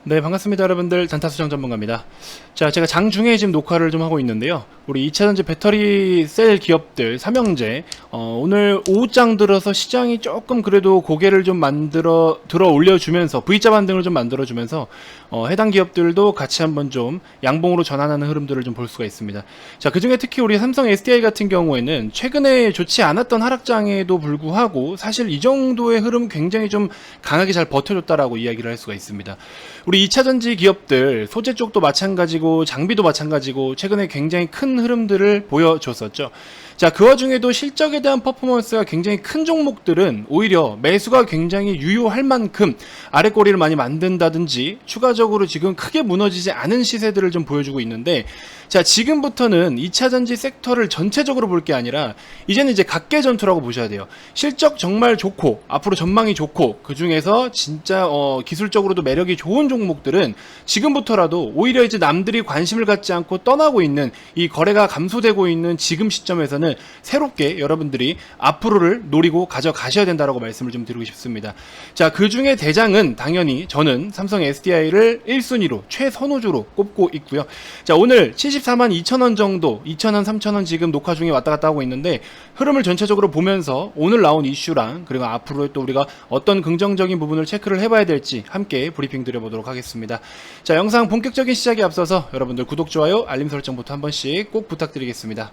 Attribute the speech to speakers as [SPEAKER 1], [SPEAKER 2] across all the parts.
[SPEAKER 1] 네, 반갑습니다, 여러분들. 단타수정 전문가입니다. 자, 제가 장중에 지금 녹화를 좀 하고 있는데요. 우리 2차전지 배터리 셀 기업들 삼형제, 오늘 오후장 들어서 시장이 조금 그래도 고개를 좀 들어 올려주면서 V자 반등을 좀 만들어주면서 해당 기업들도 같이 한번 좀 양봉으로 전환하는 흐름들을 좀 볼 수가 있습니다. 자, 그 중에 특히 우리 삼성 SDI 같은 경우에는 최근에 좋지 않았던 하락장에도 불구하고 사실 이 정도의 흐름 굉장히 좀 강하게 잘 버텨줬다라고 이야기를 할 수가 있습니다. 우리 2차전지 기업들 소재 쪽도 마찬가지고 장비도 마찬가지고 최근에 굉장히 큰 흐름들을 보여줬었죠. 자, 그 와중에도 실적에 대한 퍼포먼스가 굉장히 큰 종목들은 오히려 매수가 굉장히 유효할 만큼 아랫꼬리를 많이 만든다든지 추가적으로 지금 크게 무너지지 않은 시세들을 좀 보여주고 있는데, 자, 지금부터는 2차전지 섹터를 전체적으로 볼 게 아니라 이제는 이제 각계전투라고 보셔야 돼요. 실적 정말 좋고 앞으로 전망이 좋고 그 중에서 진짜 기술적으로도 매력이 좋은 종목들은 지금부터라도 오히려 이제 남들이 관심을 갖지 않고 떠나고 있는 이 거래가 감소되고 있는 지금 시점에서는 새롭게 여러분들이 앞으로를 노리고 가져가셔야 된다라고 말씀을 좀 드리고 싶습니다. 자, 그 중에 대장은 당연히 저는 삼성 SDI를 1순위로 최선호주로 꼽고 있고요. 자, 오늘 74만 2천원 정도, 2천원, 3천원 지금 녹화 중에 왔다 갔다 하고 있는데 흐름을 전체적으로 보면서 오늘 나온 이슈랑 그리고 앞으로 또 우리가 어떤 긍정적인 부분을 체크를 해봐야 될지 함께 브리핑 드려보도록 하겠습니다. 자, 영상 본격적인 시작에 앞서서 여러분들 구독, 좋아요, 알림 설정부터 한 번씩 꼭 부탁드리겠습니다.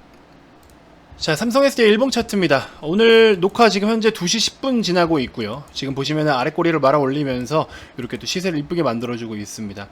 [SPEAKER 1] 자, 삼성 SDI 일봉 차트입니다. 오늘 녹화 지금 현재 2시 10분 지나고 있고요. 지금 보시면 아랫꼬리를 말아 올리면서 이렇게 또 시세를 이쁘게 만들어주고 있습니다.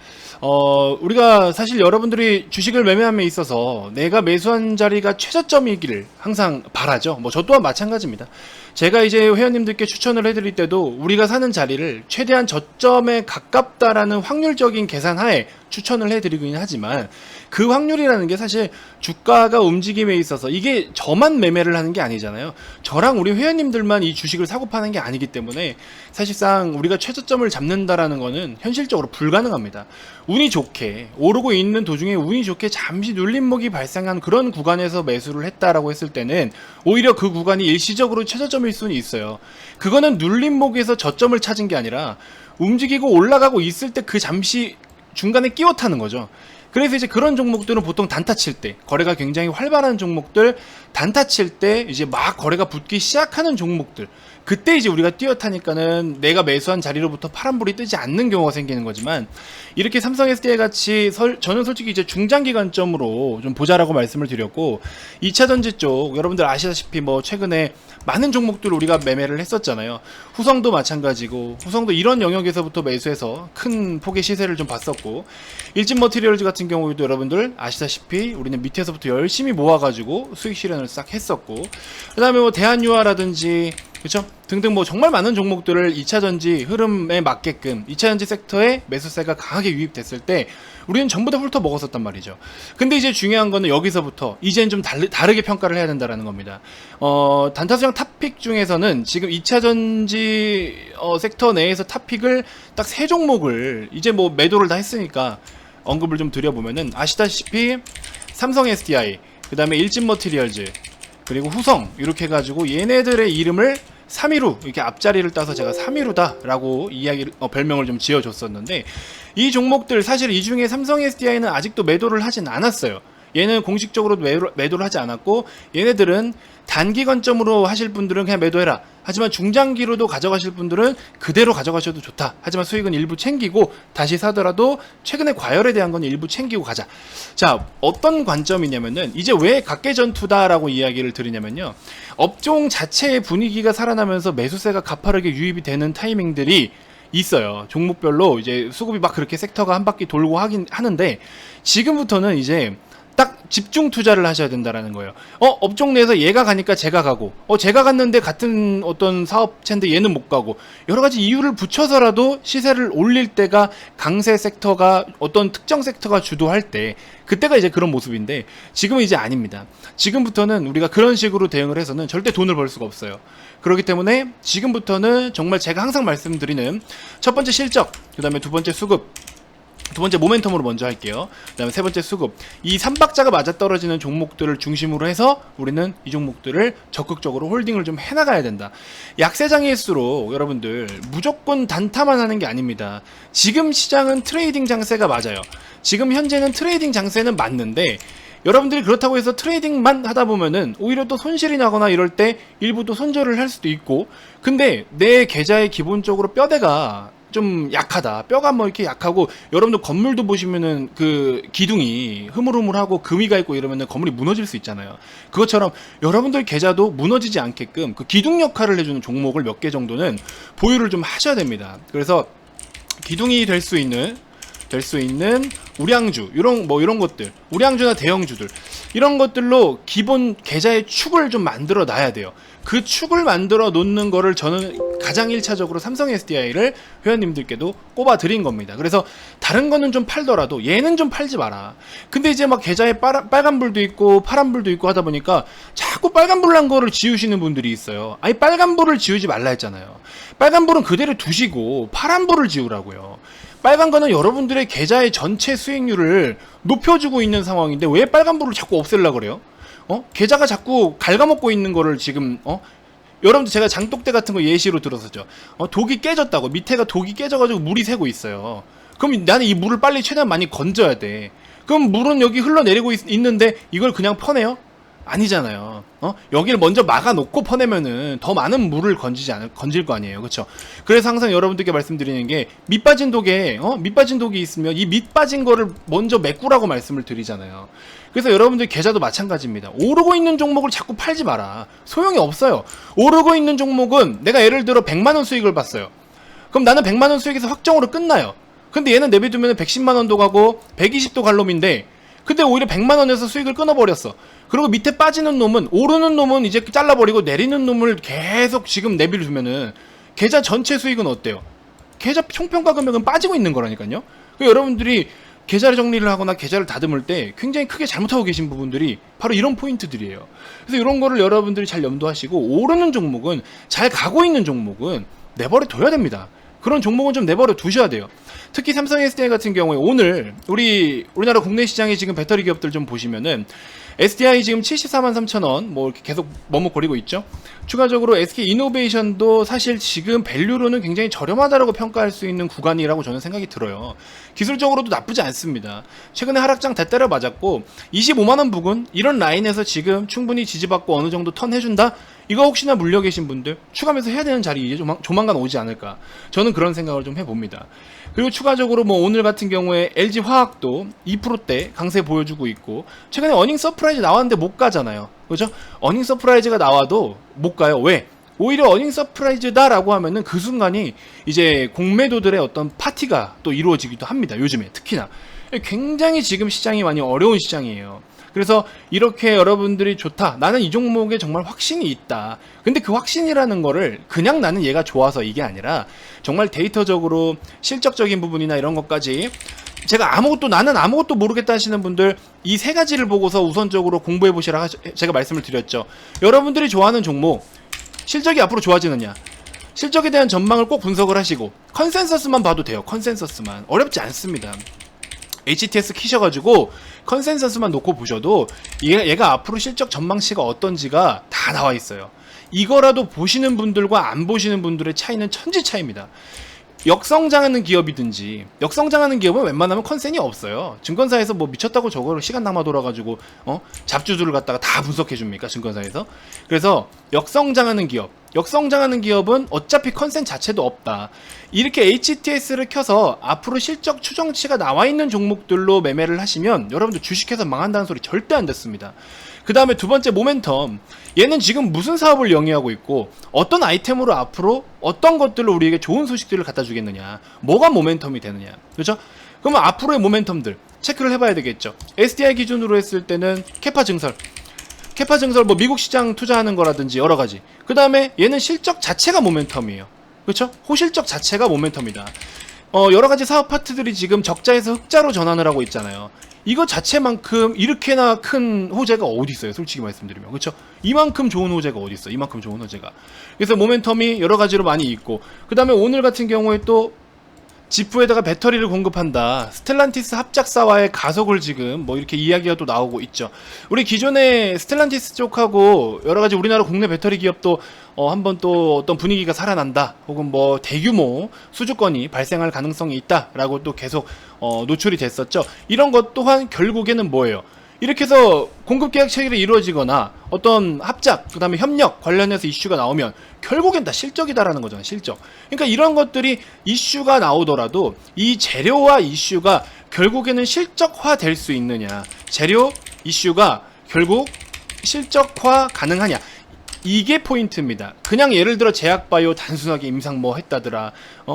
[SPEAKER 1] 우리가 사실 여러분들이 주식을 매매함에 있어서 내가 매수한 자리가 최저점이기를 항상 바라죠. 뭐 저 또한 마찬가지입니다. 제가 이제 회원님들께 추천을 해드릴 때도 우리가 사는 자리를 최대한 저점에 가깝다라는 확률적인 계산하에 추천을 해드리긴 하지만 그 확률이라는 게 사실 주가가 움직임에 있어서 이게 저만 매매를 하는 게 아니잖아요. 저랑 우리 회원님들만 이 주식을 사고 파는 게 아니기 때문에 사실상 우리가 최저점을 잡는다라는 거는 현실적으로 불가능합니다. 운이 좋게 오르고 있는 도중에 운이 좋게 잠시 눌림목이 발생한 그런 구간에서 매수를 했다라고 했을 때는 오히려 그 구간이 일시적으로 최저점일 수는 있어요. 그거는 눌림목에서 저점을 찾은 게 아니라 움직이고 올라가고 있을 때 그 잠시 중간에 끼워 타는 거죠. 그래서 이제 그런 종목들은 보통 단타 칠 때, 거래가 굉장히 활발한 종목들, 단타 칠 때 이제 막 거래가 붙기 시작하는 종목들, 그때 이제 우리가 뛰어타니까는 내가 매수한 자리로부터 파란불이 뜨지 않는 경우가 생기는 거지만, 이렇게 삼성 SDI 같이 저는 솔직히 이제 중장기 관점으로 좀 보자라고 말씀을 드렸고, 2차전지 쪽 여러분들 아시다시피 뭐 최근에 많은 종목들을 우리가 매매를 했었잖아요. 후성도 마찬가지고, 후성도 이런 영역에서부터 매수해서 큰 폭의 시세를 좀 봤었고, 일진 머티리얼즈 같은 경우에도 여러분들 아시다시피 우리는 밑에서부터 열심히 모아가지고 수익 실현을 싹 했었고, 그 다음에 뭐 대한유화라든지 그쵸? 등등 뭐 정말 많은 종목들을 2차전지 흐름에 맞게끔 2차전지 섹터에 매수세가 강하게 유입됐을 때 우리는 전부 다 훑어 먹었었단 말이죠. 근데 이제 중요한 거는 여기서부터 이제는 좀 다르게 평가를 해야 된다는 겁니다. 단타수장 탑픽 중에서는 지금 2차전지 섹터 내에서 탑픽을 딱 3종목을 이제 뭐 매도를 다 했으니까 언급을 좀 드려보면은 아시다시피 삼성 SDI, 그 다음에 일진 머티리얼즈, 그리고 후성 이렇게 해가지고 얘네들의 이름을 3위로 이렇게 앞자리를 따서 제가 3위로다 라고 별명을 좀 지어줬었는데, 이 종목들 사실 이 중에 삼성 SDI는 아직도 매도를 하진 않았어요. 얘는 공식적으로 매도를 하지 않았고, 얘네들은 단기 관점으로 하실 분들은 그냥 매도해라. 하지만 중장기로도 가져가실 분들은 그대로 가져가셔도 좋다. 하지만 수익은 일부 챙기고 다시 사더라도 최근에 과열에 대한 건 일부 챙기고 가자. 자, 어떤 관점이냐면은 이제 왜 각계전투다라고 이야기를 드리냐면요. 업종 자체의 분위기가 살아나면서 매수세가 가파르게 유입이 되는 타이밍들이 있어요. 종목별로 이제 수급이 막 그렇게 섹터가 한 바퀴 돌고 하는데 지금부터는 이제 딱 집중 투자를 하셔야 된다라는 거예요. 업종 내에서 얘가 가니까 제가 가고, 제가 갔는데 같은 어떤 사업체인데 얘는 못 가고, 여러 가지 이유를 붙여서라도 시세를 올릴 때가 강세 섹터가 어떤 특정 섹터가 주도할 때, 그때가 이제 그런 모습인데, 지금은 이제 아닙니다. 지금부터는 우리가 그런 식으로 대응을 해서는 절대 돈을 벌 수가 없어요. 그렇기 때문에 지금부터는 정말 제가 항상 말씀드리는 첫 번째 실적, 그 다음에 두 번째 수급, 두 번째 모멘텀으로 먼저 할게요. 그 다음에 세 번째 수급. 이 3박자가 맞아떨어지는 종목들을 중심으로 해서 우리는 이 종목들을 적극적으로 홀딩을 좀 해나가야 된다. 약세장일수록 여러분들 무조건 단타만 하는 게 아닙니다. 지금 시장은 트레이딩 장세가 맞아요. 지금 현재는 트레이딩 장세는 맞는데 여러분들이 그렇다고 해서 트레이딩만 하다 보면은 오히려 또 손실이 나거나 이럴 때 일부 또 손절을 할 수도 있고, 근데 내 계좌에 기본적으로 뼈대가 좀 약하다, 뼈가 뭐 이렇게 약하고, 여러분들 건물도 보시면은 그 기둥이 흐물흐물하고 금이가 있고 이러면은 건물이 무너질 수 있잖아요. 그것처럼 여러분들 계좌도 무너지지 않게끔 그 기둥 역할을 해주는 종목을 몇 개 정도는 보유를 좀 하셔야 됩니다. 그래서 기둥이 될 수 있는 우량주, 이런 것들, 우량주나 대형주들, 이런 것들로 기본 계좌의 축을 좀 만들어 놔야 돼요. 그 축을 만들어 놓는 거를 저는 가장 1차적으로 삼성 SDI를 회원님들께도 꼽아 드린 겁니다. 그래서 다른 거는 좀 팔더라도 얘는 좀 팔지 마라. 근데 이제 막 계좌에 빨간불도 있고 파란불도 있고 하다 보니까 자꾸 빨간불 난 거를 지우시는 분들이 있어요. 아니, 빨간불을 지우지 말라 했잖아요. 빨간불은 그대로 두시고 파란불을 지우라고요. 빨간 거는 여러분들의 계좌의 전체 수익률을 높여주고 있는 상황인데 왜 빨간불을 자꾸 없애려고 그래요? 계좌가 자꾸 갉아먹고 있는 거를 지금, 여러분들 제가 장독대 같은 거 예시로 들었었죠. 독이 깨졌다고. 밑에가 독이 깨져가지고 물이 새고 있어요. 그럼 나는 이 물을 빨리 최대한 많이 건져야 돼. 그럼 물은 여기 흘러내리고 있는데 이걸 그냥 퍼내요? 아니잖아요. 여기를 먼저 막아놓고 퍼내면은 더 많은 물을 건질 거 아니에요. 그쵸? 그래서 항상 여러분들께 말씀드리는 게, 밑빠진 독에, 밑빠진 독이 있으면 이 밑빠진 거를 먼저 메꾸라고 말씀을 드리잖아요. 그래서 여러분들 계좌도 마찬가지입니다. 오르고 있는 종목을 자꾸 팔지 마라. 소용이 없어요. 오르고 있는 종목은 내가 예를 들어 100만원 수익을 봤어요. 그럼 나는 100만원 수익에서 확정으로 끝나요. 근데 얘는 내비두면 110만원도 가고 120도 갈 놈인데, 근데 오히려 100만원에서 수익을 끊어버렸어. 그리고 밑에 빠지는 놈은, 오르는 놈은 이제 잘라버리고 내리는 놈을 계속 지금 내비를 두면은 계좌 전체 수익은 어때요? 계좌 총평가 금액은 빠지고 있는 거라니까요. 여러분들이 계좌를 정리를 하거나 계좌를 다듬을 때 굉장히 크게 잘못하고 계신 부분들이 바로 이런 포인트들이에요. 그래서 이런 거를 여러분들이 잘 염두하시고, 오르는 종목은, 잘 가고 있는 종목은 내버려 둬야 됩니다. 그런 종목은 좀 내버려 두셔야 돼요. 특히 삼성 SDI 같은 경우에 오늘 우리나라 국내 시장의 지금 배터리 기업들 좀 보시면은 SDI 지금 74만 3천원 뭐 이렇게 계속 머뭇거리고 있죠. 추가적으로 SK 이노베이션도 사실 지금 밸류로는 굉장히 저렴하다라고 평가할 수 있는 구간이라고 저는 생각이 들어요. 기술적으로도 나쁘지 않습니다. 최근에 하락장 다 때려 맞았고 25만원 부근 이런 라인에서 지금 충분히 지지받고 어느 정도 턴 해준다? 이거 혹시나 물려 계신 분들 추가하면서 해야 되는 자리 이제 조만간 오지 않을까, 저는 그런 생각을 좀 해봅니다. 그리고 추가적으로 뭐 오늘 같은 경우에 LG화학도 2%대 강세 보여주고 있고, 최근에 어닝 서프라이즈 나왔는데 못 가잖아요. 그죠? 어닝 서프라이즈가 나와도 못 가요. 왜? 오히려 어닝 서프라이즈다라고 하면은 그 순간이 이제 공매도들의 어떤 파티가 또 이루어지기도 합니다. 요즘에 특히나 굉장히 지금 시장이 많이 어려운 시장이에요. 그래서 이렇게 여러분들이 좋다, 나는 이 종목에 정말 확신이 있다. 근데 그 확신이라는 거를 그냥 나는 얘가 좋아서 이게 아니라 정말 데이터적으로 실적적인 부분이나 이런 것까지, 나는 아무것도 모르겠다 하시는 분들 이 세 가지를 보고서 우선적으로 공부해 보시라 제가 말씀을 드렸죠. 여러분들이 좋아하는 종목, 실적이 앞으로 좋아지느냐, 실적에 대한 전망을 꼭 분석을 하시고 컨센서스만 봐도 돼요. 컨센서스만 어렵지 않습니다. HTS 키셔가지고 컨센서스만 놓고 보셔도 얘가 앞으로 실적 전망치가 어떤지가 다 나와 있어요. 이거라도 보시는 분들과 안 보시는 분들의 차이는 천지 차이입니다. 역성장하는 기업이든지, 역성장하는 기업은 웬만하면 컨센이 없어요. 증권사에서 뭐 미쳤다고 저거를 시간 남아 돌아가지고 잡주들을 갖다가 다 분석해 줍니까, 증권사에서? 그래서 역성장하는 기업은 어차피 컨센 자체도 없다. 이렇게 HTS를 켜서 앞으로 실적 추정치가 나와 있는 종목들로 매매를 하시면 여러분들 주식해서 망한다는 소리 절대 안 듣습니다. 그 다음에 두 번째 모멘텀, 얘는 지금 무슨 사업을 영위하고 있고 어떤 아이템으로 앞으로 어떤 것들로 우리에게 좋은 소식들을 갖다 주겠느냐, 뭐가 모멘텀이 되느냐, 그렇죠? 그러면 앞으로의 모멘텀들 체크를 해봐야 되겠죠. SDI 기준으로 했을 때는 캐파 증설 뭐 미국 시장 투자하는 거라든지 여러 가지. 그 다음에 얘는 실적 자체가 모멘텀이에요. 그렇죠? 호실적 자체가 모멘텀이다. 여러 가지 사업 파트들이 지금 적자에서 흑자로 전환을 하고 있잖아요. 이거 자체만큼 이렇게나 큰 호재가 어디 있어요? 솔직히 말씀드리면. 그렇죠? 이만큼 좋은 호재가 어디 있어? 이만큼 좋은 호재가. 그래서 모멘텀이 여러 가지로 많이 있고, 그 다음에 오늘 같은 경우에 또 지프에다가 배터리를 공급한다. 스텔란티스 합작사와의 가속을 지금 뭐 이렇게 이야기가 또 나오고 있죠. 우리 기존의 스텔란티스 쪽하고 여러가지 우리나라 국내 배터리 기업도 한번 또 어떤 분위기가 살아난다, 혹은 뭐 대규모 수주권이 발생할 가능성이 있다라고 또 계속 노출이 됐었죠. 이런 것 또한 결국에는 뭐예요? 이렇게 해서 공급 계약 체결이 이루어지거나 어떤 합작, 그 다음에 협력 관련해서 이슈가 나오면 결국엔 다 실적이다라는 거잖아요. 실적. 그러니까 이런 것들이 이슈가 나오더라도 이 재료와 이슈가 결국에는 실적화 될 수 있느냐, 재료 이슈가 결국 실적화 가능하냐, 이게 포인트입니다. 그냥 예를 들어 제약바이오 단순하게 임상 뭐 했다더라,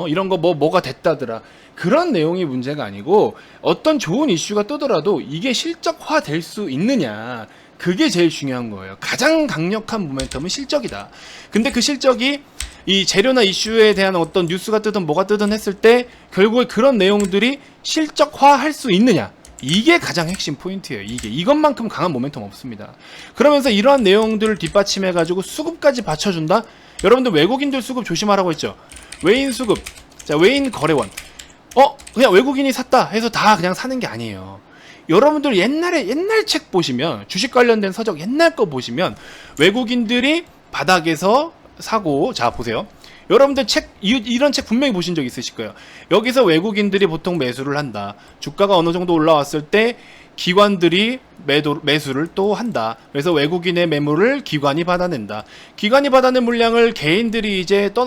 [SPEAKER 1] 이런 거 뭐가 됐다더라, 그런 내용이 문제가 아니고 어떤 좋은 이슈가 뜨더라도 이게 실적화 될 수 있느냐, 그게 제일 중요한 거예요. 가장 강력한 모멘텀은 실적이다. 근데 그 실적이 이 재료나 이슈에 대한 어떤 뉴스가 뜨든 뭐가 뜨든 했을 때 결국에 그런 내용들이 실적화할 수 있느냐, 이게 가장 핵심 포인트예요. 이것만큼 강한 모멘텀 없습니다. 그러면서 이러한 내용들을 뒷받침해 가지고 수급까지 받쳐준다. 여러분들 외국인들 수급 조심하라고 했죠. 외인 수급, 자, 외인 거래원, 그냥 외국인이 샀다 해서 다 그냥 사는 게 아니에요. 여러분들 옛날 책 보시면, 주식 관련된 서적 옛날 거 보시면 외국인들이 바닥에서 사고, 자 보세요. 여러분들 이런 책 분명히 보신 적 있으실 거예요. 여기서 외국인들이 보통 매수를 한다. 주가가 어느 정도 올라왔을 때 기관들이 매수를 또 한다. 그래서 외국인의 매물을 기관이 받아낸다. 기관이 받아낸 물량을 개인들이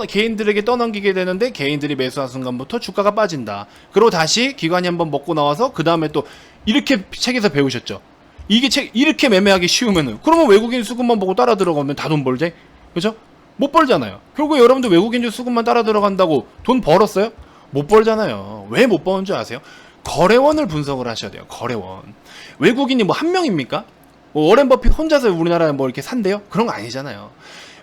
[SPEAKER 1] 개인들에게 떠넘기게 되는데 개인들이 매수한 순간부터 주가가 빠진다. 그리고 다시 기관이 한번 먹고 나와서 그 다음에 또 이렇게 책에서 배우셨죠. 이렇게 매매하기 쉬우면은, 그러면 외국인 수급만 보고 따라 들어가면 다 돈 벌지? 그죠? 못 벌잖아요. 결국 여러분들 외국인들 수급만 따라 들어간다고 돈 벌었어요? 못 벌잖아요. 왜 못 버는 줄 아세요? 거래원을 분석을 하셔야 돼요. 거래원. 외국인이 뭐 한 명입니까? 워렌 버핏 혼자서 우리나라에 뭐 이렇게 산대요? 그런 거 아니잖아요.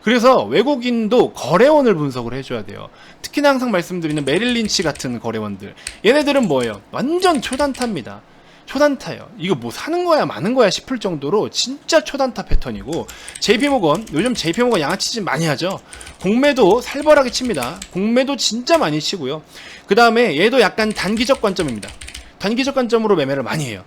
[SPEAKER 1] 그래서 외국인도 거래원을 분석을 해줘야 돼요. 특히나 항상 말씀드리는 메릴 린치 같은 거래원들, 얘네들은 뭐예요? 완전 초단타입니다. 초단타예요. 이거 뭐 사는 거야 마는 거야 싶을 정도로 진짜 초단타 패턴이고, JP모건, 요즘 JP모건 양아치짓 많이 하죠. 공매도 살벌하게 칩니다. 공매도 진짜 많이 치고요. 그 다음에 얘도 약간 단기적 관점입니다. 단기적 관점으로 매매를 많이 해요.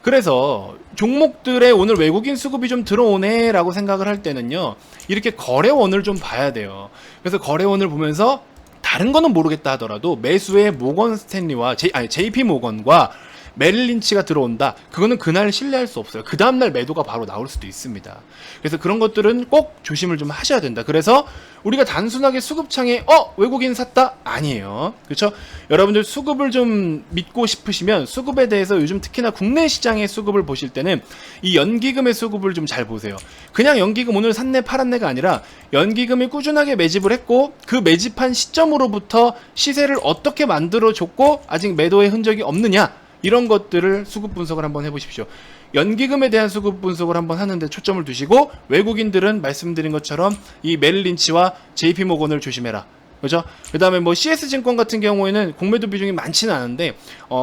[SPEAKER 1] 그래서 종목들에 오늘 외국인 수급이 좀 들어오네 라고 생각을 할 때는요, 이렇게 거래원을 좀 봐야 돼요. 그래서 거래원을 보면서 다른 거는 모르겠다 하더라도 매수에 모건 스탠리와 JP 모건과 메릴 린치가 들어온다. 그거는 그날 신뢰할 수 없어요. 그 다음날 매도가 바로 나올 수도 있습니다. 그래서 그런 것들은 꼭 조심을 좀 하셔야 된다. 그래서 우리가 단순하게 수급창에 외국인 샀다? 아니에요. 그렇죠? 여러분들 수급을 좀 믿고 싶으시면 수급에 대해서 요즘 특히나 국내 시장의 수급을 보실 때는 이 연기금의 수급을 좀 잘 보세요. 그냥 연기금 오늘 샀네 팔았네가 아니라 연기금이 꾸준하게 매집을 했고 그 매집한 시점으로부터 시세를 어떻게 만들어줬고 아직 매도의 흔적이 없느냐, 이런 것들을 수급 분석을 한번 해보십시오. 연기금에 대한 수급 분석을 한번 하는데 초점을 두시고, 외국인들은 말씀드린 것처럼 이 메릴 린치와 JP모건을 조심해라. 그죠? 그 다음에 뭐 CS증권 같은 경우에는 공매도 비중이 많지는 않은데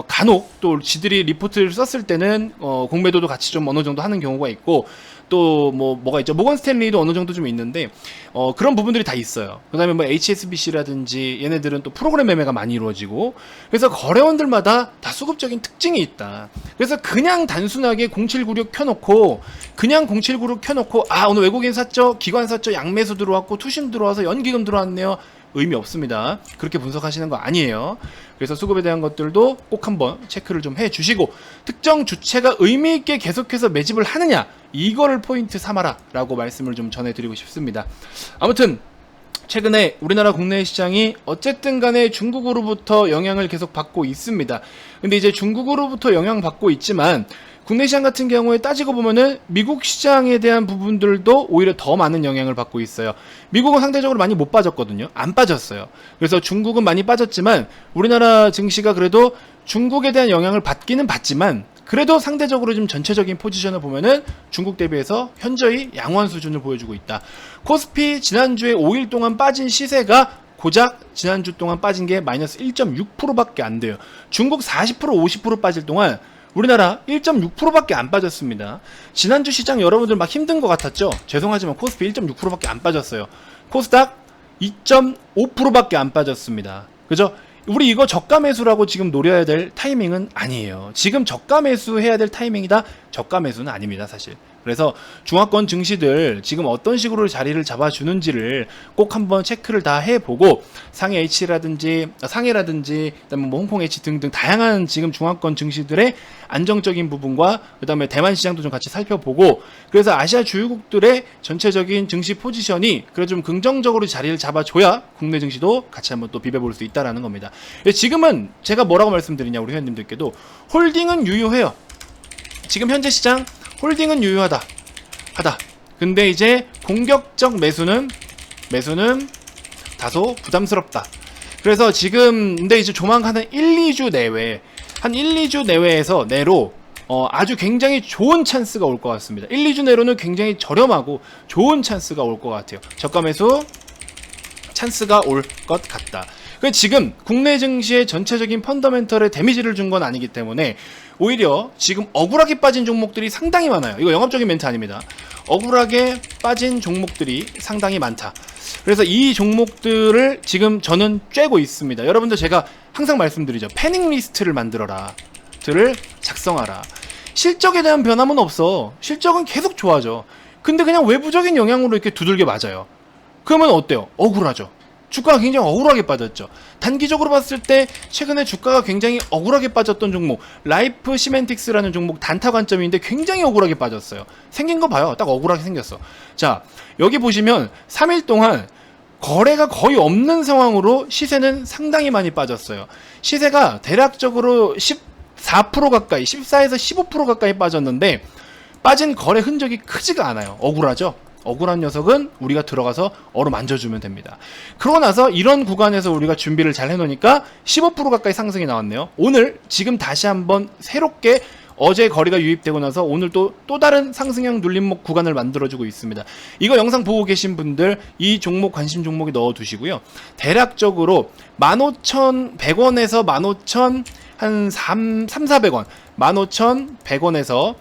[SPEAKER 1] 간혹 또 지들이 리포트를 썼을 때는 공매도도 같이 좀 어느 정도 하는 경우가 있고, 또 뭐가 있죠? 모건 스탠리도 어느 정도 좀 있는데 그런 부분들이 다 있어요. 그 다음에 뭐 HSBC라든지 얘네들은 또 프로그램 매매가 많이 이루어지고, 그래서 거래원들마다 다 수급적인 특징이 있다. 그래서 그냥 단순하게 0796 켜놓고 오늘 외국인 샀죠? 기관 샀죠? 양매수 들어왔고 투심 들어와서 연기금 들어왔네요. 의미 없습니다. 그렇게 분석하시는 거 아니에요. 그래서 수급에 대한 것들도 꼭 한번 체크를 좀 해주시고, 특정 주체가 의미있게 계속해서 매집을 하느냐, 이거를 포인트 삼아라 라고 말씀을 좀 전해드리고 싶습니다. 아무튼 최근에 우리나라 국내 시장이 어쨌든 간에 중국으로부터 영향을 계속 받고 있습니다. 근데 이제 중국으로부터 영향받고 있지만 국내 시장 같은 경우에 따지고 보면은 미국 시장에 대한 부분들도 오히려 더 많은 영향을 받고 있어요. 미국은 상대적으로 많이 못 빠졌거든요. 안 빠졌어요. 그래서 중국은 많이 빠졌지만 우리나라 증시가 그래도 중국에 대한 영향을 받기는 받지만 그래도 상대적으로 좀 전체적인 포지션을 보면은 중국 대비해서 현저히 양호한 수준을 보여주고 있다. 코스피 지난주에 5일 동안 빠진 시세가 고작 지난주 동안 빠진 게 마이너스 1.6%밖에 안 돼요. 중국 40% 50% 빠질 동안 우리나라 1.6%밖에 안 빠졌습니다. 지난주 시장 여러분들 막 힘든 것 같았죠? 죄송하지만 코스피 1.6%밖에 안 빠졌어요. 코스닥 2.5%밖에 안 빠졌습니다. 그죠? 우리 이거 저가 매수라고 지금 노려야 될 타이밍은 아니에요. 지금 저가 매수 해야 될 타이밍이다? 저가 매수는 아닙니다, 사실. 그래서 중화권 증시들 지금 어떤 식으로 자리를 잡아주는지를 꼭 한번 체크를 다 해보고 상해 상해라든지 그다음에 뭐 홍콩 H 등등 다양한 지금 중화권 증시들의 안정적인 부분과 그다음에 대만 시장도 좀 같이 살펴보고 그래서 아시아 주요국들의 전체적인 증시 포지션이 그래도 좀 긍정적으로 자리를 잡아줘야 국내 증시도 같이 한번 또 비벼볼 수 있다라는 겁니다. 지금은 제가 뭐라고 말씀드리냐 우리 회원님들께도 홀딩은 유효해요. 지금 현재 시장 홀딩은 유효하다. 근데 이제 공격적 매수는 다소 부담스럽다. 그래서 지금 근데 이제 조만간 한 1-2주 내로 아주 굉장히 좋은 찬스가 올 것 같습니다. 1-2주 내로는 굉장히 저렴하고 좋은 찬스가 올 것 같아요. 저가 매수 찬스가 올 것 같다. 지금 국내 증시의 전체적인 펀더멘털에 데미지를 준 건 아니기 때문에 오히려 지금 억울하게 빠진 종목들이 상당히 많아요. 이거 영업적인 멘트 아닙니다. 억울하게 빠진 종목들이 상당히 많다. 그래서 이 종목들을 지금 저는 쬐고 있습니다. 여러분들 제가 항상 말씀드리죠. 패닉 리스트를 만들어라. 들을 작성하라. 실적에 대한 변함은 없어. 실적은 계속 좋아져. 근데 그냥 외부적인 영향으로 이렇게 두들겨 맞아요. 그러면 어때요? 억울하죠. 주가가 굉장히 억울하게 빠졌죠. 단기적으로 봤을 때 최근에 주가가 굉장히 억울하게 빠졌던 종목 라이프 시멘틱스라는 종목 단타 관점인데 굉장히 억울하게 빠졌어요. 생긴 거 봐요. 딱 억울하게 생겼어. 자, 여기 보시면 3일 동안 거래가 거의 없는 상황으로 시세는 상당히 많이 빠졌어요. 시세가 대략적으로 14% 가까이 14에서 15% 가까이 빠졌는데 빠진 거래 흔적이 크지가 않아요. 억울하죠. 억울한 녀석은 우리가 들어가서 어루만져주면 됩니다. 그러고 나서 이런 구간에서 우리가 준비를 잘 해놓으니까 15% 가까이 상승이 나왔네요. 오늘 지금 다시 한번 새롭게 어제 거래가 유입되고 나서 오늘 또 다른 상승형 눌림목 구간을 만들어주고 있습니다. 이거 영상 보고 계신 분들 이 종목 관심 종목에 넣어두시고요. 대략적으로 15,100원에서 15,000 한 3,400원 15,100원에서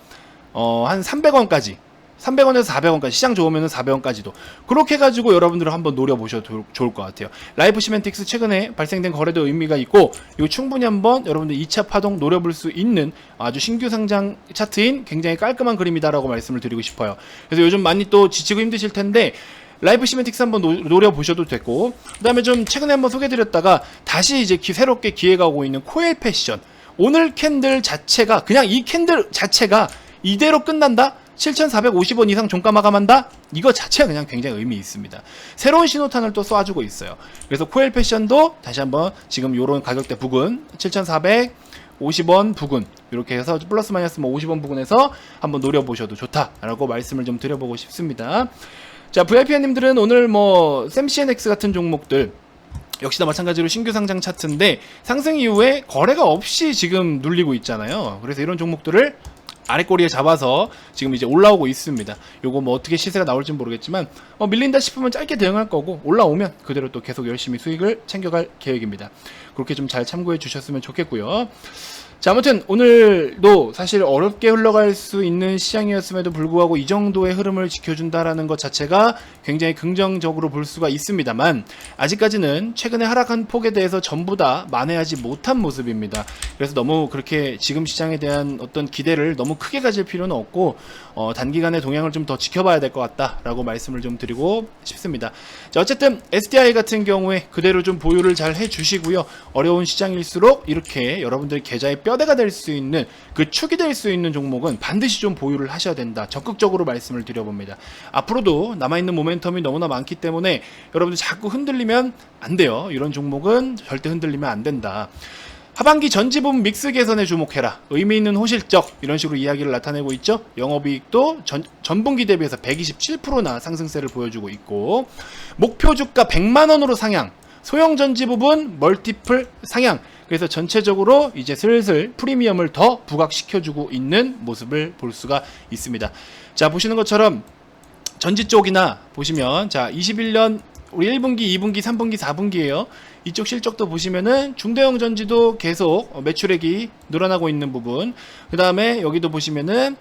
[SPEAKER 1] 한 300원까지 300원에서 400원까지 시장 좋으면 400원까지도 그렇게 해가지고 여러분들은 한번 노려보셔도 좋을 것 같아요. 라이프 시멘틱스 최근에 발생된 거래도 의미가 있고 이거 충분히 한번 여러분들 2차 파동 노려볼 수 있는 아주 신규 상장 차트인 굉장히 깔끔한 그림이다라고 말씀을 드리고 싶어요. 그래서 요즘 많이 또 지치고 힘드실 텐데 라이프 시멘틱스 한번 노려보셔도 됐고 그 다음에 좀 최근에 한번 소개드렸다가 다시 이제 새롭게 기회가 오고 있는 코엘 패션 오늘 캔들 자체가 그냥 이 캔들 자체가 이대로 끝난다? 7,450원 이상 종가 마감한다? 이거 자체가 그냥 굉장히 의미 있습니다. 새로운 신호탄을 또 쏴주고 있어요. 그래서 코엘 패션도 다시 한번 지금 요런 가격대 부근 7,450원 부근 이렇게 해서 플러스 마이너스 뭐 50원 부근에서 한번 노려보셔도 좋다라고 말씀을 좀 드려보고 싶습니다. 자, VIP님들은 오늘 뭐 샘CNX 같은 종목들 역시나 마찬가지로 신규 상장 차트인데 상승 이후에 거래가 없이 지금 눌리고 있잖아요. 그래서 이런 종목들을 아래꼬리에 잡아서 지금 이제 올라오고 있습니다. 요거 뭐 어떻게 시세가 나올지는 모르겠지만 밀린다 싶으면 짧게 대응할 거고 올라오면 그대로 또 계속 열심히 수익을 챙겨갈 계획입니다. 그렇게 좀 잘 참고해 주셨으면 좋겠고요. 자, 아무튼 오늘도 사실 어렵게 흘러갈 수 있는 시장이었음에도 불구하고 이 정도의 흐름을 지켜준다라는 것 자체가 굉장히 긍정적으로 볼 수가 있습니다만 아직까지는 최근에 하락한 폭에 대해서 전부 다 만회하지 못한 모습입니다. 그래서 너무 그렇게 지금 시장에 대한 어떤 기대를 너무 크게 가질 필요는 없고 단기간의 동향을 좀 더 지켜봐야 될 것 같다라고 말씀을 좀 드리고 싶습니다. 자, 어쨌든 SDI 같은 경우에 그대로 좀 보유를 잘 해주시고요. 어려운 시장일수록 이렇게 여러분들 계좌에 뼈대가 될 수 있는 그 축이 될 수 있는 종목은 반드시 좀 보유를 하셔야 된다. 적극적으로 말씀을 드려봅니다. 앞으로도 남아있는 모멘텀이 너무나 많기 때문에 여러분들 자꾸 흔들리면 안 돼요. 이런 종목은 절대 흔들리면 안 된다. 하반기 전지분 믹스 개선에 주목해라. 의미 있는 호실적 이런 식으로 이야기를 나타내고 있죠. 영업이익도 전분기 대비해서 127%나 상승세를 보여주고 있고 목표 주가 100만원으로 상향 소형 전지 부분 멀티플 상향 그래서 전체적으로 이제 슬슬 프리미엄을 더 부각시켜주고 있는 모습을 볼 수가 있습니다. 자, 보시는 것처럼 전지 쪽이나 보시면 자 21년 우리 1분기, 2분기, 3분기, 4분기예요. 이쪽 실적도 보시면은 중대형 전지도 계속 매출액이 늘어나고 있는 부분. 그 다음에 여기도 보시면은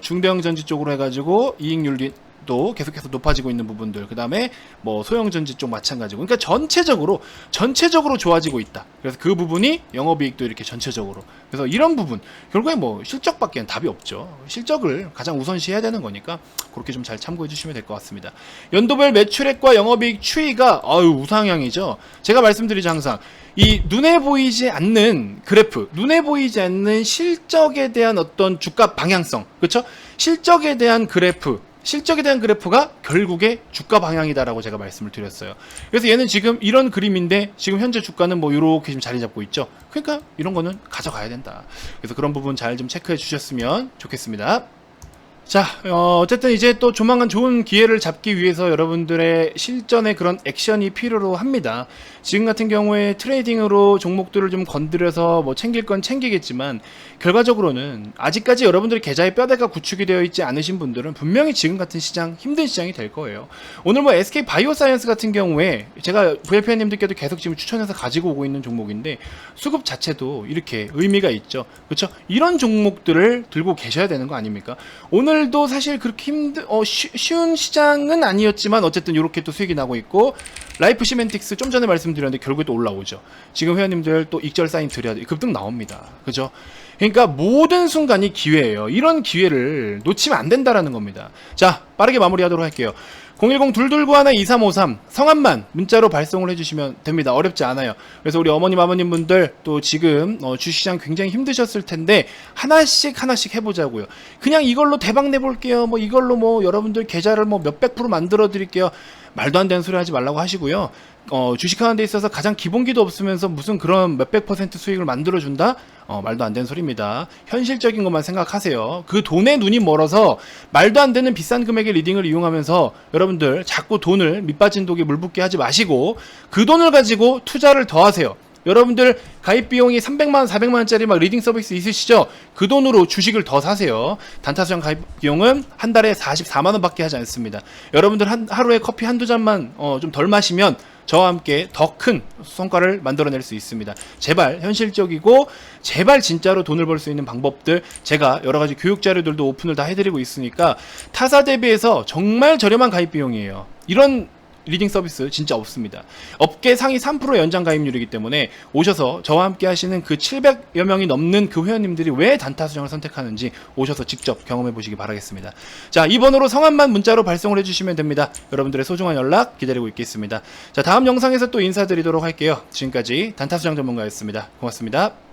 [SPEAKER 1] 중대형 전지 쪽으로 해가지고 이익률이 도 계속해서 높아지고 있는 부분들, 그 다음에 뭐 소형전지 쪽 마찬가지고, 그러니까 전체적으로 좋아지고 있다. 그래서 그 부분이 영업이익도 이렇게 전체적으로, 그래서 이런 부분 결국에 뭐 실적밖에는 답이 없죠. 실적을 가장 우선시해야 되는 거니까 그렇게 좀 잘 참고해 주시면 될 것 같습니다. 연도별 매출액과 영업이익 추이가 우상향이죠. 제가 말씀드리죠, 항상 이 눈에 보이지 않는 그래프, 눈에 보이지 않는 실적에 대한 어떤 주가 방향성, 그렇죠? 실적에 대한 그래프가 결국에 주가 방향이다라고 제가 말씀을 드렸어요. 그래서 얘는 지금 이런 그림인데 지금 현재 주가는 뭐 이렇게 지금 자리 잡고 있죠. 그러니까 이런 거는 가져가야 된다. 그래서 그런 부분 잘 좀 체크해 주셨으면 좋겠습니다. 자, 어쨌든 이제 또 조만간 좋은 기회를 잡기 위해서 여러분들의 실전의 그런 액션이 필요로 합니다. 지금 같은 경우에 트레이딩으로 종목들을 좀 건드려서 뭐 챙길 건 챙기겠지만, 결과적으로는 아직까지 여러분들의 계좌에 뼈대가 구축이 되어 있지 않으신 분들은 분명히 지금 같은 시장 힘든 시장이 될 거예요. 오늘 뭐 SK 바이오사이언스 같은 경우에 제가 VIP님들께도 계속 지금 추천해서 가지고 오고 있는 종목인데, 수급 자체도 이렇게 의미가 있죠. 그렇죠? 이런 종목들을 들고 계셔야 되는 거 아닙니까? 오늘도 사실 그렇게 쉬운 시장은 아니었지만 어쨌든 이렇게 또 수익이 나고 있고, 라이프 시멘틱스 좀 전에 말씀드렸는데 결국에 또 올라오죠. 지금 회원님들 또 익절 사인 드려야 돼. 급등 나옵니다. 그죠? 그러니까 모든 순간이 기회예요. 이런 기회를 놓치면 안 된다라는 겁니다. 자, 빠르게 마무리하도록 할게요. 010-229-2353 성함만 문자로 발송을 해주시면 됩니다. 어렵지 않아요. 그래서 우리 어머님 아버님 분들 또 지금 주시장 굉장히 힘드셨을 텐데 하나씩 해보자고요. 그냥 이걸로 대박 내볼게요. 뭐 이걸로 뭐 여러분들 계좌를 뭐 몇백 프로 만들어 드릴게요. 말도 안 되는 소리 하지 말라고 하시고요. 주식하는 데 있어서 가장 기본기도 없으면서 무슨 그런 몇백 퍼센트 수익을 만들어준다? 말도 안 되는 소리입니다. 현실적인 것만 생각하세요. 그 돈에 눈이 멀어서 말도 안 되는 비싼 금액의 리딩을 이용하면서 여러분들 자꾸 돈을 밑빠진 독에 물 붓게 하지 마시고 그 돈을 가지고 투자를 더 하세요. 여러분들 가입 비용이 300만원, 400만원짜리 막 리딩 서비스 있으시죠? 그 돈으로 주식을 더 사세요. 단타수장 가입 비용은 한 달에 44만원 밖에 하지 않습니다. 여러분들 하루에 커피 한두 잔만 좀 덜 마시면 저와 함께 더 큰 성과를 만들어낼 수 있습니다. 제발 현실적이고 제발 진짜로 돈을 벌 수 있는 방법들, 제가 여러가지 교육 자료들도 오픈을 다 해드리고 있으니까 타사 대비해서 정말 저렴한 가입 비용이에요. 이런 리딩 서비스 진짜 없습니다. 업계 상위 3% 연장 가입률이기 때문에 오셔서 저와 함께 하시는 그 700여 명이 넘는 그 회원님들이 왜 단타 수정을 선택하는지 오셔서 직접 경험해 보시기 바라겠습니다. 자, 이 번호로 성함만 문자로 발송을 해주시면 됩니다. 여러분들의 소중한 연락 기다리고 있겠습니다. 자, 다음 영상에서 또 인사드리도록 할게요. 지금까지 단타 수정 전문가였습니다. 고맙습니다.